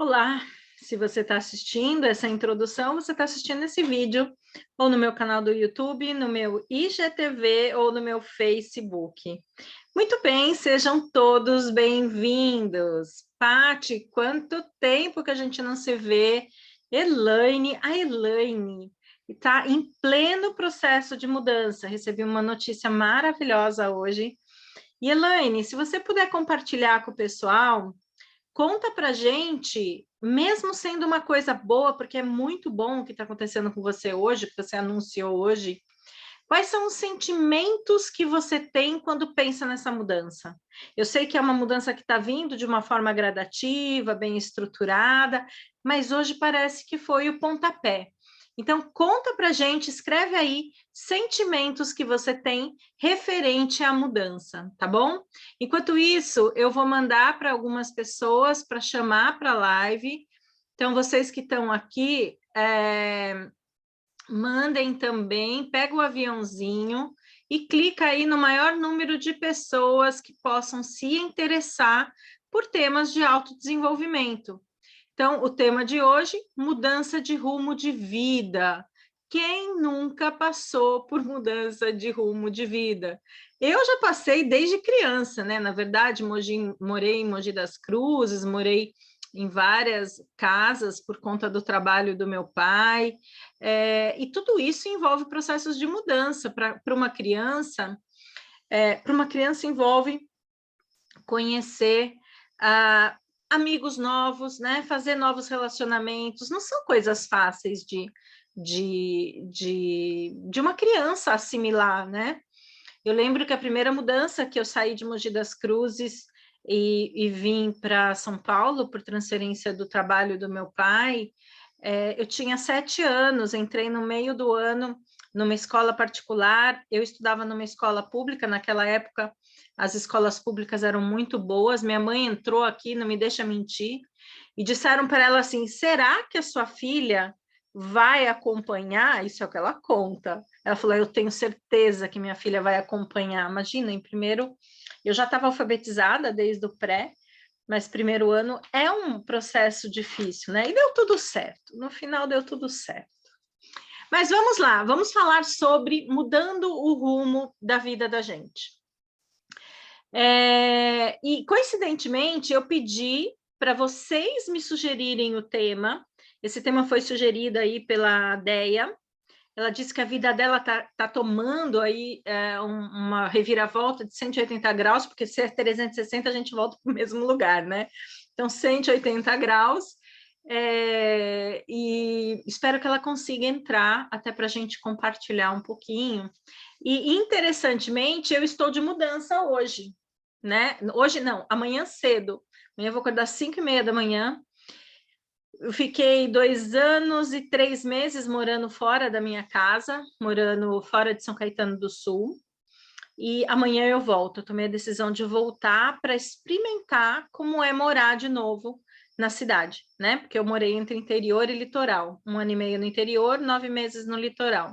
Olá, se você está assistindo essa introdução, você está assistindo esse vídeo ou no meu canal do YouTube, no meu IGTV ou no meu Facebook. Muito bem, sejam todos bem-vindos. Pati, quanto tempo que a gente não se vê. A Elaine está em pleno processo de mudança. Recebi uma notícia maravilhosa hoje. E Elaine, se você puder compartilhar com o pessoal, conta pra gente, mesmo sendo uma coisa boa, porque é muito bom o que está acontecendo com você hoje, que você anunciou hoje, quais são os sentimentos que você tem quando pensa nessa mudança? Eu sei que é uma mudança que está vindo de uma forma gradativa, bem estruturada, mas hoje parece que foi o pontapé. Então, conta pra gente, escreve aí sentimentos que você tem referente à mudança, tá bom? Enquanto isso, eu vou mandar para algumas pessoas para chamar para a live. Então, vocês que estão aqui, mandem também, pega o aviãozinho e clica aí no maior número de pessoas que possam se interessar por temas de autodesenvolvimento. Então, o tema de hoje, mudança de rumo de vida. Quem nunca passou por mudança de rumo de vida? Eu já passei desde criança, né? Na verdade, morei em Mogi das Cruzes, morei em várias casas por conta do trabalho do meu pai, e tudo isso envolve processos de mudança. Para uma criança, envolve conhecer amigos novos, né? Fazer novos relacionamentos, não são coisas fáceis de uma criança assimilar, né? Eu lembro que a primeira mudança que eu saí de Mogi das Cruzes e vim para São Paulo por transferência do trabalho do meu pai, eu tinha 7 anos, entrei no meio do ano numa escola particular, eu estudava numa escola pública, naquela época as escolas públicas eram muito boas, minha mãe entrou aqui, não me deixa mentir, e disseram para ela assim, será que a sua filha vai acompanhar? Isso é o que ela conta. Ela falou, eu tenho certeza que minha filha vai acompanhar. Imagina, em primeiro, eu já estava alfabetizada desde o pré, mas primeiro ano é um processo difícil, né? E deu tudo certo, no final deu tudo certo. Mas vamos lá, vamos falar sobre mudando o rumo da vida da gente. E, coincidentemente, eu pedi para vocês me sugerirem o tema. Esse tema foi sugerido aí pela Deia. Ela disse que a vida dela tá tomando aí uma reviravolta de 180 graus, porque se é 360 a gente volta para o mesmo lugar, né? Então, 180 graus, e espero que ela consiga entrar até para a gente compartilhar um pouquinho. E, interessantemente, eu estou de mudança hoje, né? Hoje não, amanhã cedo. Amanhã eu vou acordar às 5h30 da manhã. Eu fiquei 2 anos e 3 meses morando fora da minha casa, morando fora de São Caetano do Sul, e amanhã eu volto. Eu tomei a decisão de voltar para experimentar como é morar de novo na cidade, né? Porque eu morei entre interior e litoral, 1 ano e meio no interior, 9 meses no litoral.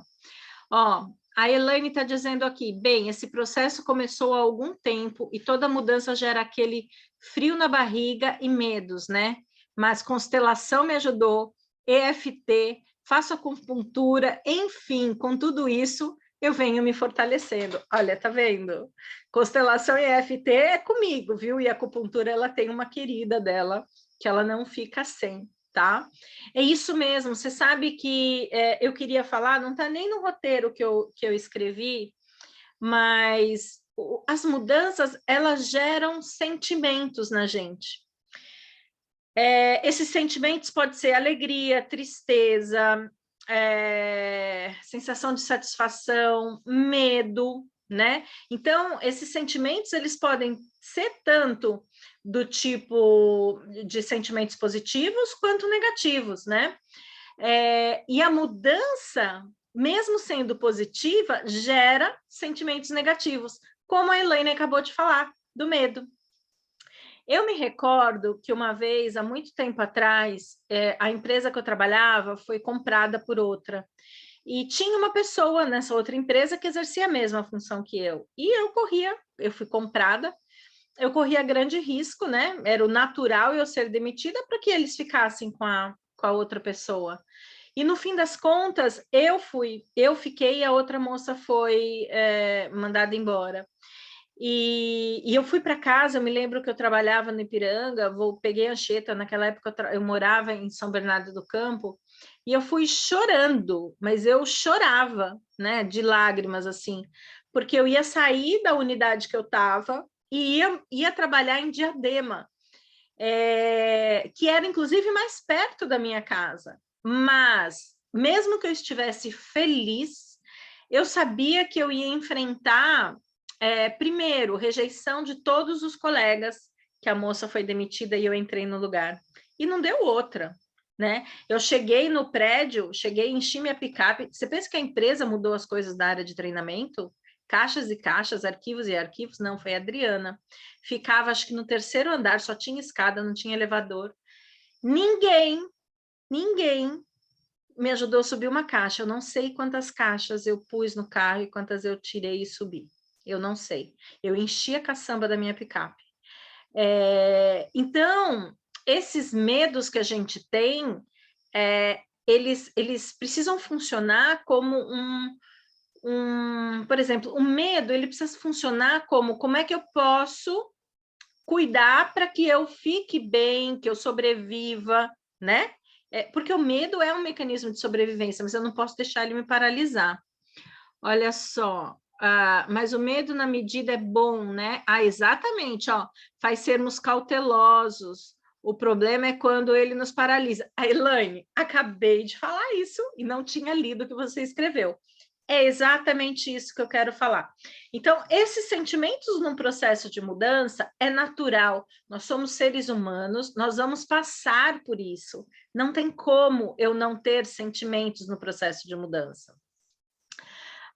Ó, a Elaine está dizendo aqui, bem, esse processo começou há algum tempo e toda mudança gera aquele frio na barriga e medos, né? Mas constelação me ajudou, EFT, faço acupuntura, enfim, com tudo isso, eu venho me fortalecendo. Olha, tá vendo? Constelação e EFT é comigo, viu? E a acupuntura, ela tem uma querida dela, que ela não fica sem, tá? É isso mesmo, você sabe que eu queria falar, não está nem no roteiro que eu escrevi, mas as mudanças, elas geram sentimentos na gente. Esses sentimentos podem ser alegria, tristeza, sensação de satisfação, medo, né? Então, esses sentimentos, eles podem ser tanto do tipo de sentimentos positivos quanto negativos, né? E a mudança, mesmo sendo positiva, gera sentimentos negativos, como a Elaine acabou de falar, do medo. Eu me recordo que uma vez, há muito tempo atrás, a empresa que eu trabalhava foi comprada por outra. E tinha uma pessoa nessa outra empresa que exercia a mesma função que eu. E eu fui comprada, eu corria grande risco, né? Era o natural eu ser demitida para que eles ficassem com a outra pessoa. E no fim das contas, eu fiquei e a outra moça foi mandada embora. E eu fui para casa, eu me lembro que eu trabalhava no Ipiranga, peguei a Anchieta, naquela época eu morava em São Bernardo do Campo, e eu fui chorando, mas eu chorava, né, de lágrimas, assim, porque eu ia sair da unidade que eu estava e ia trabalhar em Diadema, que era inclusive mais perto da minha casa, mas mesmo que eu estivesse feliz, eu sabia que eu ia enfrentar, primeiro, rejeição de todos os colegas, que a moça foi demitida e eu entrei no lugar, e não deu outra, né? Eu cheguei no prédio, enchi minha picape, você pensa que a empresa mudou as coisas da área de treinamento? Caixas e caixas, arquivos e arquivos, não, foi a Adriana. Ficava, acho que no terceiro andar, só tinha escada, não tinha elevador. Ninguém me ajudou a subir uma caixa. Eu não sei quantas caixas eu pus no carro e quantas eu tirei e subi. Eu não sei. Eu enchi a caçamba da minha picape. Então, esses medos que a gente tem, eles precisam funcionar como por exemplo, o medo, ele precisa funcionar como é que eu posso cuidar para que eu fique bem, que eu sobreviva, né? Porque o medo é um mecanismo de sobrevivência, mas eu não posso deixar ele me paralisar. Olha só, mas o medo na medida é bom, né? Exatamente, ó, faz sermos cautelosos. O problema é quando ele nos paralisa. A Elaine, acabei de falar isso e não tinha lido o que você escreveu. É exatamente isso que eu quero falar. Então, esses sentimentos num processo de mudança é natural. Nós somos seres humanos, nós vamos passar por isso. Não tem como eu não ter sentimentos no processo de mudança.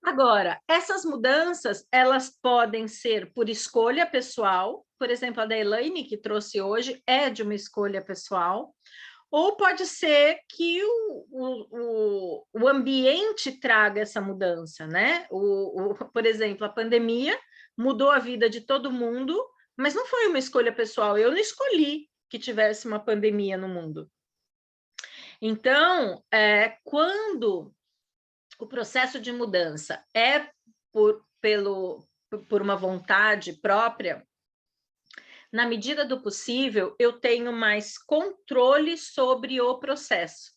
Agora, essas mudanças, elas podem ser por escolha pessoal, por exemplo, a da Elaine, que trouxe hoje, é de uma escolha pessoal, ou pode ser que o ambiente traga essa mudança, né? Por exemplo, a pandemia mudou a vida de todo mundo, mas não foi uma escolha pessoal, eu não escolhi que tivesse uma pandemia no mundo. Então, quando o processo de mudança é por uma vontade própria, na medida do possível, eu tenho mais controle sobre o processo,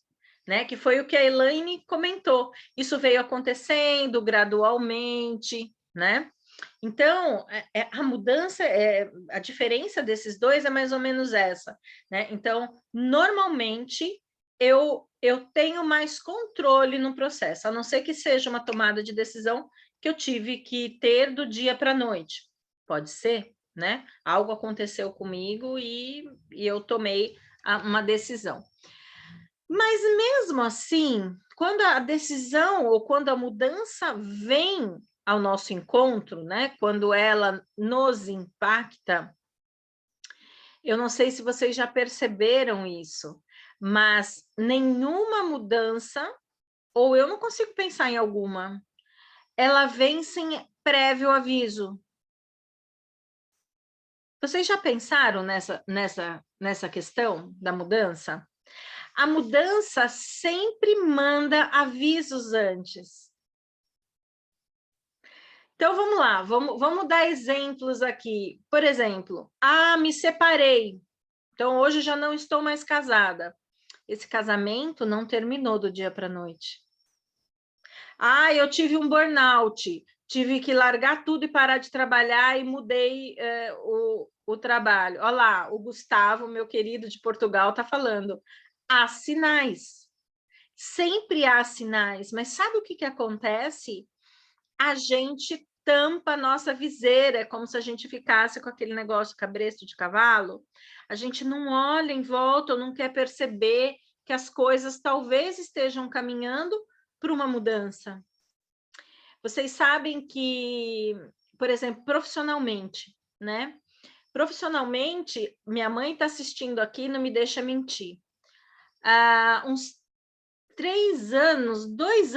né? Que foi o que a Elaine comentou. Isso veio acontecendo gradualmente, né? Então, a mudança, a diferença desses dois é mais ou menos essa, né? Então, normalmente, eu tenho mais controle no processo, a não ser que seja uma tomada de decisão que eu tive que ter do dia para a noite. Pode ser, né? Algo aconteceu comigo e eu tomei uma decisão. Mas mesmo assim, quando a decisão ou quando a mudança vem ao nosso encontro, né? Quando ela nos impacta, eu não sei se vocês já perceberam isso, mas nenhuma mudança, ou eu não consigo pensar em alguma, ela vem sem prévio aviso. Vocês já pensaram nessa questão da mudança? A mudança sempre manda avisos antes. Então, vamos lá, vamos dar exemplos aqui. Por exemplo, me separei. Então, hoje já não estou mais casada. Esse casamento não terminou do dia para a noite. Eu tive um burnout. Tive que largar tudo e parar de trabalhar e mudei o trabalho. Olha lá, o Gustavo, meu querido de Portugal, está falando. Há sinais. Sempre há sinais. Mas sabe o que acontece? A gente tampa a nossa viseira, é como se a gente ficasse com aquele negócio cabresto de cavalo. A gente não olha em volta, ou não quer perceber que as coisas talvez estejam caminhando para uma mudança. Vocês sabem que, por exemplo, profissionalmente, né? Profissionalmente, minha mãe está assistindo aqui, não me deixa mentir. Uns 2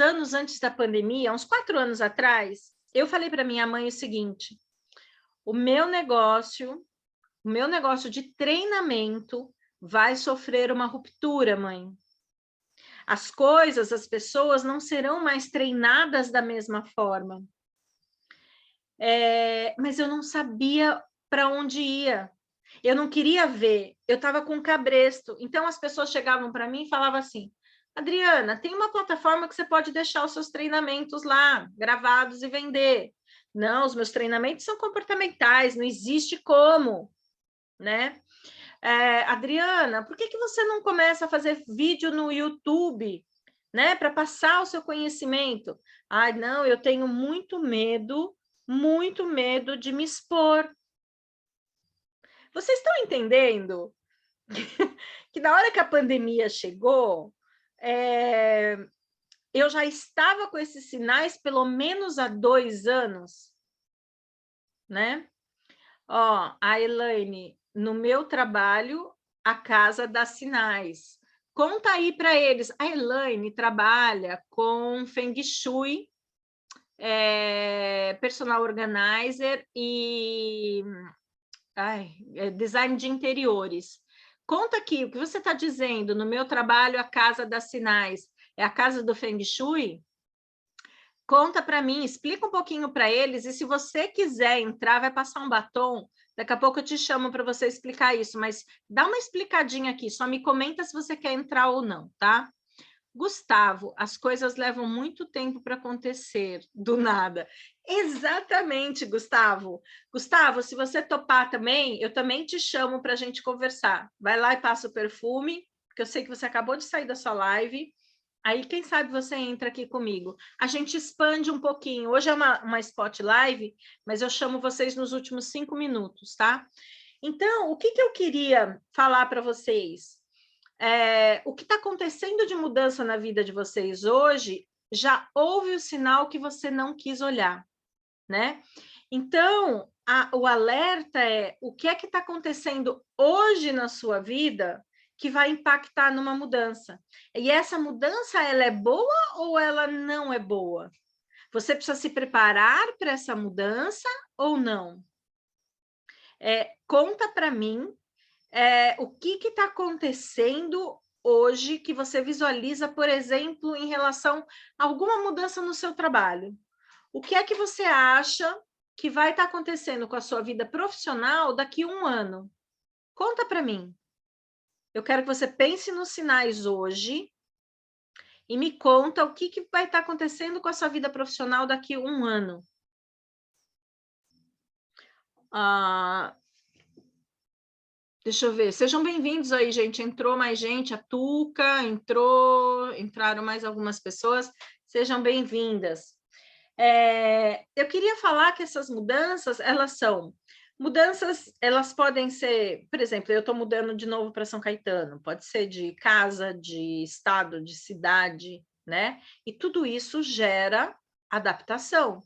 anos antes da pandemia, uns 4 anos atrás, eu falei para minha mãe o seguinte: o meu negócio o meu negócio de treinamento vai sofrer uma ruptura, mãe. As coisas, as pessoas não serão mais treinadas da mesma forma. Mas eu não sabia para onde ia. Eu não queria ver, eu estava com cabresto. Então, as pessoas chegavam para mim e falavam assim, Adriana, tem uma plataforma que você pode deixar os seus treinamentos lá, gravados e vender. Não, os meus treinamentos são comportamentais, não existe como, né? Adriana, por que você não começa a fazer vídeo no YouTube, né, para passar o seu conhecimento? Ai, não, eu tenho muito medo de me expor. Vocês estão entendendo que na hora que a pandemia chegou, eu já estava com esses sinais pelo menos há 2 anos, né? Ó, a Elaine, no meu trabalho, a casa dá sinais. Conta aí para eles. A Elaine trabalha com Feng Shui, personal organizer e design de interiores. Conta aqui, o que você está dizendo? No meu trabalho, a casa dá sinais. É a casa do Feng Shui? Conta para mim, explica um pouquinho para eles, e se você quiser entrar, vai passar um batom, daqui a pouco eu te chamo para você explicar isso, mas dá uma explicadinha aqui, só me comenta se você quer entrar ou não, tá? Gustavo, as coisas levam muito tempo para acontecer, do nada. Exatamente, Gustavo. Gustavo, se você topar também, eu também te chamo para a gente conversar. Vai lá e passa o perfume, porque eu sei que você acabou de sair da sua live. Aí, quem sabe você entra aqui comigo. A gente expande um pouquinho. Hoje é uma spot live, mas eu chamo vocês nos últimos 5 minutos, tá? Então, o que eu queria falar para vocês? O que está acontecendo de mudança na vida de vocês hoje, já houve o sinal que você não quis olhar, né? Então, o alerta é o que é que está acontecendo hoje na sua vida que vai impactar numa mudança. E essa mudança, ela é boa ou ela não é boa? Você precisa se preparar para essa mudança ou não? Conta para mim o que está acontecendo hoje que você visualiza, por exemplo, em relação a alguma mudança no seu trabalho. O que é que você acha que vai estar acontecendo com a sua vida profissional daqui a 1 ano? Conta para mim. Eu quero que você pense nos sinais hoje e me conta o que vai estar acontecendo com a sua vida profissional daqui a 1 ano. Deixa eu ver. Sejam bem-vindos aí, gente. Entrou mais gente, a Tuca entraram mais algumas pessoas. Sejam bem-vindas. Eu queria falar que essas mudanças, elas podem ser, por exemplo, eu estou mudando de novo para São Caetano, pode ser de casa, de estado, de cidade, né? E tudo isso gera adaptação.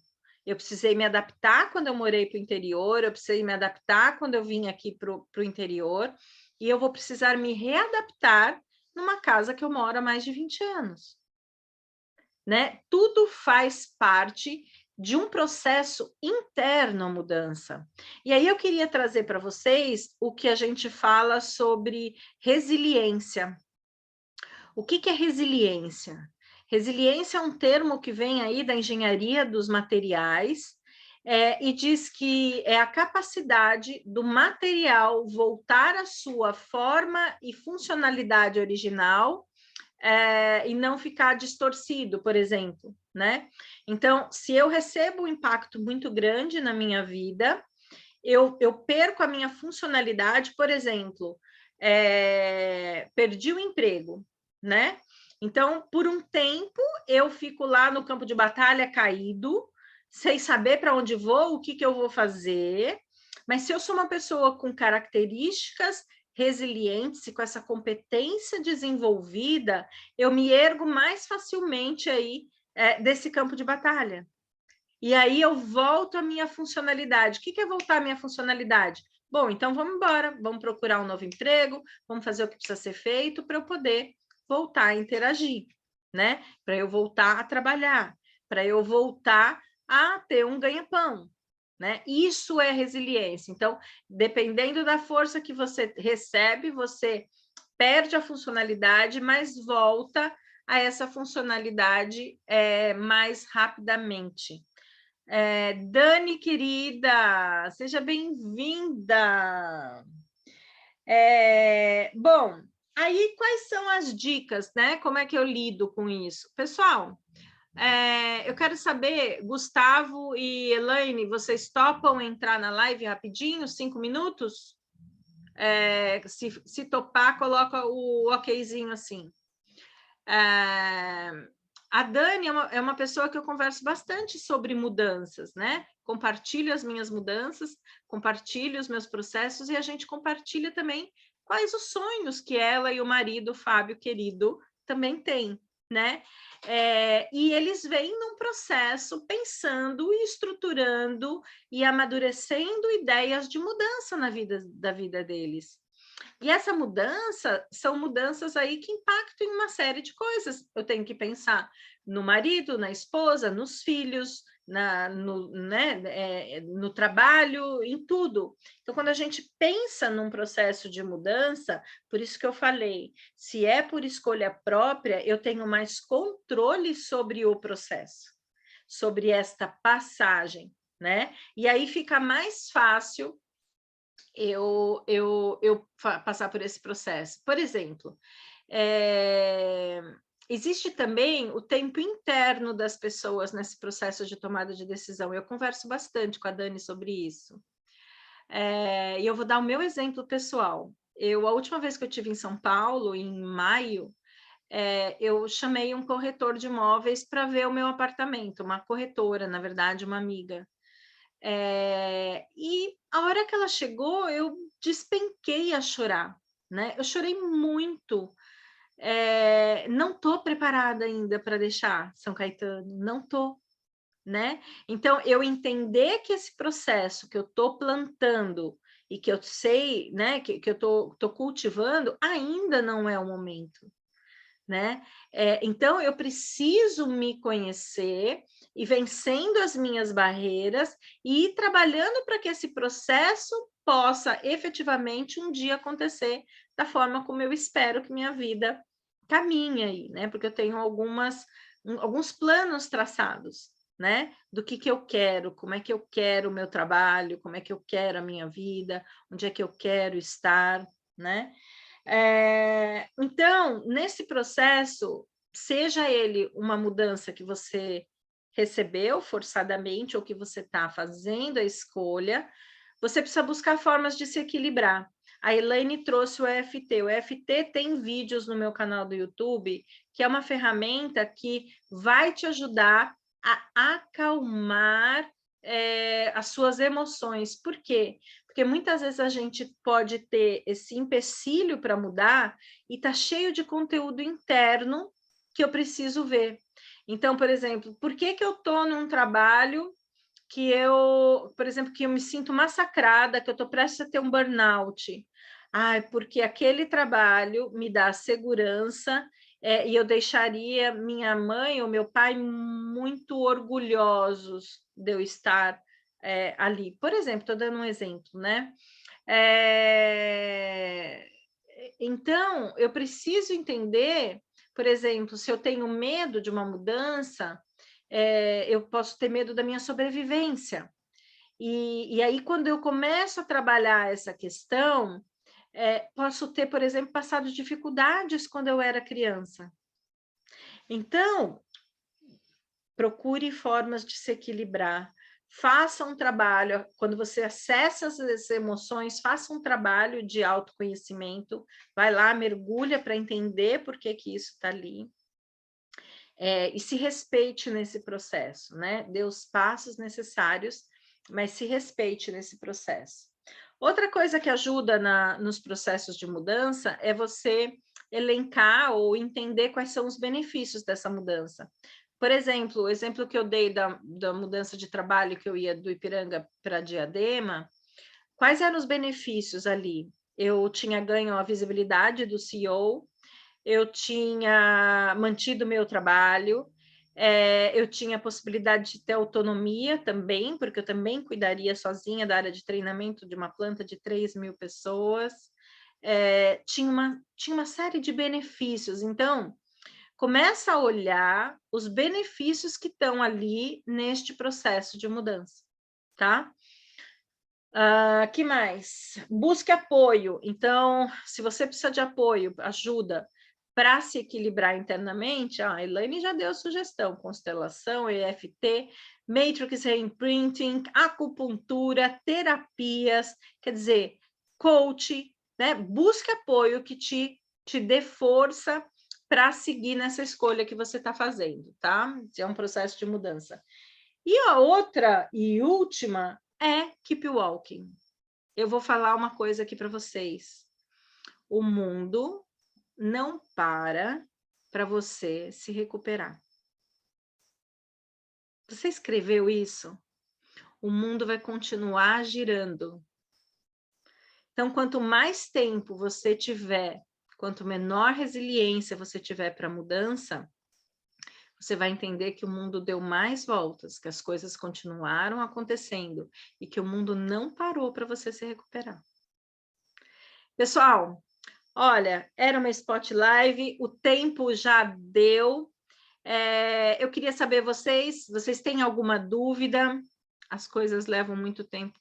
Eu precisei me adaptar quando eu morei para o interior, eu precisei me adaptar quando eu vim aqui para o interior, e eu vou precisar me readaptar numa casa que eu moro há mais de 20 anos. Né? Tudo faz parte de um processo interno à mudança. E aí eu queria trazer para vocês o que a gente fala sobre resiliência. O que é resiliência? Resiliência é um termo que vem aí da engenharia dos materiais, e diz que é a capacidade do material voltar à sua forma e funcionalidade original, e não ficar distorcido, por exemplo, né? Então, se eu recebo um impacto muito grande na minha vida, eu perco a minha funcionalidade, por exemplo, perdi o emprego, né? Então, por um tempo, eu fico lá no campo de batalha caído, sem saber para onde vou, o que eu vou fazer, mas se eu sou uma pessoa com características resilientes e com essa competência desenvolvida, eu me ergo mais facilmente aí desse campo de batalha. E aí eu volto à minha funcionalidade. O que é voltar à minha funcionalidade? Bom, então vamos embora, vamos procurar um novo emprego, vamos fazer o que precisa ser feito para eu poder voltar a interagir, né? Para eu voltar a trabalhar, para eu voltar a ter um ganha-pão, né? Isso é resiliência. Então, dependendo da força que você recebe, você perde a funcionalidade, mas volta a essa funcionalidade mais rapidamente. Dani, querida, seja bem-vinda. Bom, aí quais são as dicas, né? Como é que eu lido com isso? Pessoal, eu quero saber, Gustavo e Elaine, vocês topam entrar na live rapidinho, 5 minutos? Se topar, coloca o okzinho assim. A Dani é uma pessoa que eu converso bastante sobre mudanças, né? Compartilho as minhas mudanças, compartilho os meus processos e a gente compartilha também quais os sonhos que ela e o marido, Fábio, querido, também têm, né? E eles vêm num processo pensando e estruturando e amadurecendo ideias de mudança da vida deles. E essa mudança são mudanças aí que impactam em uma série de coisas. Eu tenho que pensar no marido, na esposa, nos filhos, no trabalho, em tudo. Então, quando a gente pensa num processo de mudança, por isso que eu falei, se é por escolha própria, eu tenho mais controle sobre o processo, sobre esta passagem, né? E aí fica mais fácil eu passar por esse processo. Por exemplo, existe também o tempo interno das pessoas nesse processo de tomada de decisão. Eu converso bastante com a Dani sobre isso. E eu vou dar o meu exemplo pessoal. A última vez que eu estive em São Paulo, em maio, eu chamei um corretor de imóveis para ver o meu apartamento, uma corretora, na verdade, uma amiga. E a hora que ela chegou, eu despenquei a chorar, né? Eu chorei muito. Não estou preparada ainda para deixar São Caetano, não estou, né? Então, eu entender que esse processo que eu estou plantando e que eu sei, né, que eu tô cultivando, ainda não é o momento, né? Então, eu preciso me conhecer e vencendo as minhas barreiras e ir trabalhando para que esse processo possa efetivamente um dia acontecer da forma como eu espero que minha vida caminhe aí, né? Porque eu tenho alguns planos traçados, né? Do que eu quero, como é que eu quero o meu trabalho, como é que eu quero a minha vida, onde é que eu quero estar, né? Então, nesse processo, seja ele uma mudança que você recebeu forçadamente ou que você está fazendo a escolha, você precisa buscar formas de se equilibrar. A Elaine trouxe o EFT. O EFT tem vídeos no meu canal do YouTube, que é uma ferramenta que vai te ajudar a acalmar as suas emoções. Por quê? Porque muitas vezes a gente pode ter esse empecilho para mudar e tá cheio de conteúdo interno que eu preciso ver. Então, por exemplo, por que eu estou num trabalho que por exemplo, que eu me sinto massacrada, que eu estou prestes a ter um burnout? Porque aquele trabalho me dá segurança e eu deixaria minha mãe ou meu pai muito orgulhosos de eu estar ali. Por exemplo, estou dando um exemplo, né? Então, eu preciso entender, por exemplo, se eu tenho medo de uma mudança, eu posso ter medo da minha sobrevivência. E aí, quando eu começo a trabalhar essa questão, posso ter, por exemplo, passado dificuldades quando eu era criança. Então, procure formas de se equilibrar. Faça um trabalho, quando você acessa as emoções, faça um trabalho de autoconhecimento, vai lá, mergulha para entender por que isso está ali. E se respeite nesse processo, né? Dê os passos necessários, mas se respeite nesse processo. Outra coisa que ajuda nos processos de mudança é você elencar ou entender quais são os benefícios dessa mudança. Por exemplo, o exemplo que eu dei da mudança de trabalho, que eu ia do Ipiranga para Diadema, quais eram os benefícios ali? Eu tinha ganho a visibilidade do CEO, eu tinha mantido meu trabalho, Eu tinha a possibilidade de ter autonomia também, porque eu também cuidaria sozinha da área de treinamento de uma planta de 3.000 pessoas. Tinha uma série de benefícios. Então, começa a olhar os benefícios que estão ali neste processo de mudança, tá? Que mais? Busque apoio. Então, se você precisa de apoio, ajuda para se equilibrar internamente, a Elaine já deu sugestão: constelação, EFT, Matrix Reimprinting, acupuntura, terapias, quer dizer, coach, né? Busque apoio que te dê força para seguir nessa escolha que você está fazendo, tá? É um processo de mudança. E a outra e última é Keep Walking. Eu vou falar uma coisa aqui para vocês. O mundo não para você se recuperar. Você escreveu isso? O mundo vai continuar girando. Então, quanto mais tempo você tiver, quanto menor resiliência você tiver para a mudança, você vai entender que o mundo deu mais voltas, que as coisas continuaram acontecendo e que o mundo não parou para você se recuperar. Pessoal, olha, era uma Spot Live, o tempo já deu. Eu queria saber vocês têm alguma dúvida? As coisas levam muito tempo.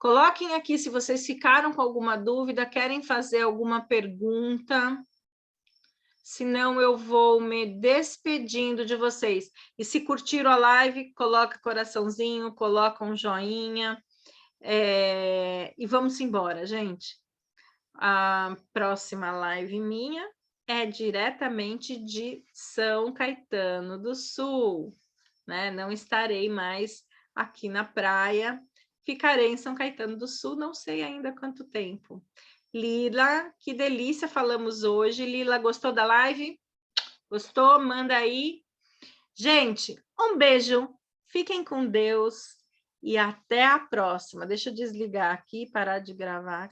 Coloquem aqui se vocês ficaram com alguma dúvida, querem fazer alguma pergunta. Senão eu vou me despedindo de vocês. E se curtiram a live, coloca coraçãozinho, coloca um joinha. E vamos embora, gente. A próxima live minha é diretamente de São Caetano do Sul, né? Não estarei mais aqui na praia, ficarei em São Caetano do Sul, não sei ainda quanto tempo. Lila, que delícia falamos hoje. Lila, gostou da live? Gostou? Manda aí. Gente, um beijo, fiquem com Deus e até a próxima. Deixa eu desligar aqui, parar de gravar.